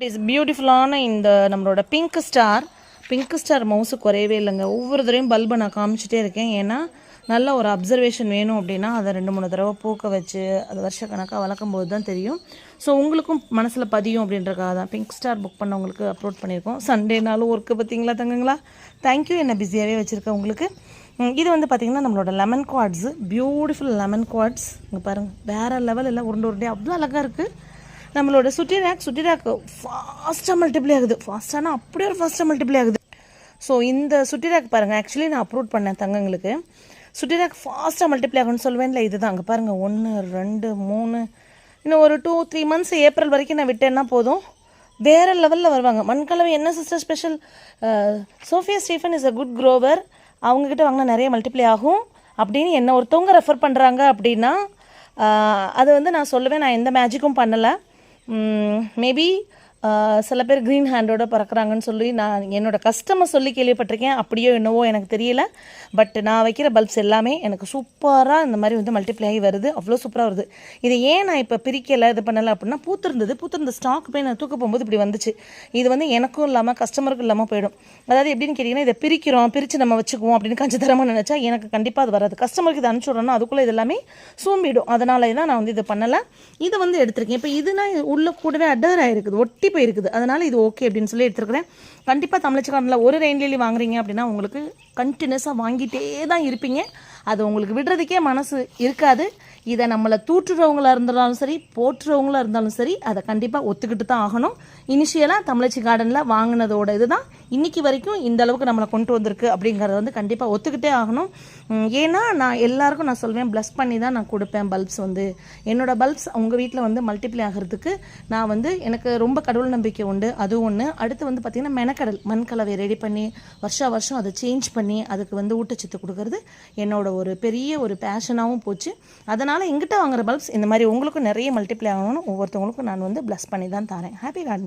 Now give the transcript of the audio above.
Is பியூட்டிஃபுல்லான இந்த நம்மளோட பிங்க் ஸ்டார் மவுஸு குறையவே இல்லைங்க. ஒவ்வொரு தடவையும் பல்பை நான் காமிச்சிட்டே இருக்கேன். ஏன்னா நல்ல ஒரு அப்சர்வேஷன் வேணும் அப்படின்னா அதை 2-3 தடவை பூக்க வச்சு அது வருஷக்கணக்காக வளர்க்கும் போது தான் தெரியும். ஸோ உங்களுக்கும் மனசில் பதியும் அப்படின்றக்காக தான் பிங்க் ஸ்டார் புக் பண்ணவங்களுக்கு அப்லோட் பண்ணியிருக்கோம். சண்டேனாலும் ஒர்க்கு பார்த்தீங்களா தங்கங்களா, தேங்க்யூ. என்னை பிஸியாகவே வச்சுருக்கேன் உங்களுக்கு. இது வந்து பார்த்திங்கன்னா நம்மளோட lemon quartz, beautiful lemon quartz. இங்கே பாருங்கள், வேறு லெவல் இல்லை, உருண்டை அவ்வளோ அழகாக இருக்குது. நம்மளோட சுட்டி ரேக் ஃபாஸ்ட்டாக மல்டிப்ளை ஆகுது. ஃபாஸ்ட்டானா அப்படியே ஒரு ஃபாஸ்ட்டாக மல்டிப்ளை ஆகுது. ஸோ இந்த சுட்டி ரேக் பாருங்கள், ஆக்சுவலி நான் அப்லோட் பண்ணேன் தங்கங்களுக்கு. சுட்டி ரேக் ஃபாஸ்ட்டாக மல்டிப்ளை ஆகும்னு சொல்லுவேன்ல, இது தான். அங்கே பாருங்கள், 1 2 3 இன்னும் ஒரு 2-3 மந்த்ஸ் ஏப்ரல் வரைக்கும் நான் விட்டேன்னா போதும், வேறு லெவலில் வருவாங்க. மண்கலவை என்ன sister special? Sophia Stephen is a good grower, அவங்கக்கிட்ட வாங்கினா நிறைய மல்டிப்ளை ஆகும் அப்படின்னு என்ன ஒருத்தவங்க ரெஃபர் பண்ணுறாங்க அப்படின்னா அது வந்து நான் சொல்லுவேன். நான் எந்த மேஜிக்கும் பண்ணலை. மேபி சில பேர் க்ரீன் ஹேண்டோட பறக்கிறாங்கன்னு சொல்லி நான் என்னோடய கஸ்டமர் சொல்லி கேள்விப்பட்டிருக்கேன். அப்படியோ என்னவோ எனக்கு தெரியல. பட் நான் வைக்கிற பல்ப்ஸ் எல்லாமே எனக்கு சூப்பராக இந்த மாதிரி வந்து மல்டிப்ளை ஆகி வருது. அவ்வளோ சூப்பராக வருது. இது ஏன் நான் இப்போ பிரிக்கலை, இது பண்ணலை அப்படின்னா, பூத்திருந்த ஸ்டாக் போய் நான் தூக்க போகும்போது இப்படி வந்துச்சு. இது வந்து எனக்கும் இல்லாமல் கஸ்டமருக்கும் இல்லாமல் போயிடும். அதாவது எப்படின்னு கேட்டிங்கன்னா, இதை பிரித்து நம்ம வச்சுக்குவோம் அப்படின்னு கொஞ்சம் தரமாக நினச்சா எனக்கு கண்டிப்பாக அது வராது. கஸ்டமருக்கு இதை அனுப்பிச்சுட்றோன்னா அதுக்குள்ளே இது எல்லாமே சூம்பிடும். அதனால தான் நான் வந்து இது பண்ணலை. இதை வந்து எடுத்திருக்கேன். இப்போ இதுனா உள்ள கூடவே அடர் ஆகிருக்குது, ஒட்டி போயிருக்குது. அதனால் இது ஓகே அப்படின்னு சொல்லி எடுத்துருக்கிறேன். கண்டிப்பாக தமிழச்சி கார்டனில் ஒரு ரெயின் லில்லி வாங்குறீங்க அப்படின்னா உங்களுக்கு கண்டினியூஸாக வாங்கிட்டே தான் இருப்பீங்க. அது உங்களுக்கு விடுறதுக்கே மனசு இருக்காது. இதை நம்மளை தூற்றுறவங்களாக இருந்தாலும் சரி, போற்றுறவங்களாக இருந்தாலும் சரி, அதை கண்டிப்பாக ஒத்துக்கிட்டு தான் ஆகணும். இனிஷியலாக தமிழச்சி கார்டனில் வாங்கினதோட இதுதான் இன்றைக்கி வரைக்கும் இந்த அளவுக்கு நம்மளை கொண்டு வந்திருக்கு அப்படிங்கிறத வந்து கண்டிப்பாக ஒத்துக்கிட்டே ஆகணும். ஏன்னா நான் எல்லாருக்கும் நான் சொல்வேன், ப்ளஸ் பண்ணி தான் நான் கொடுப்பேன் பல்ப்ஸ் வந்து. என்னோடய பல்ப்ஸ் உங்கள் வீட்டில் வந்து மல்டிப்ளை ஆகிறதுக்கு நான் வந்து எனக்கு ரொம்ப கடவுள் நம்பிக்கை உண்டு. அது ஒன்று. அடுத்து வந்து பார்த்திங்கன்னா மெனக்கடல் மண்கலவை ரெடி பண்ணி வருஷம் அதை சேஞ்ச் பண்ணி அதுக்கு வந்து ஊட்டச்சத்து கொடுக்கறது என்னோட ஒரு பெரிய ஒரு பேஷனாகவும் போச்சு. அதனால் எங்கிட்ட வாங்குற பல்ப்ஸ் இந்த மாதிரி உங்களுக்கும் நிறைய மல்டிப்ளை ஆகணும்னு ஒவ்வொருத்தவங்களுக்கும் நான் வந்து ப்ளஸ் பண்ணி தான் தரேன். Happy garden.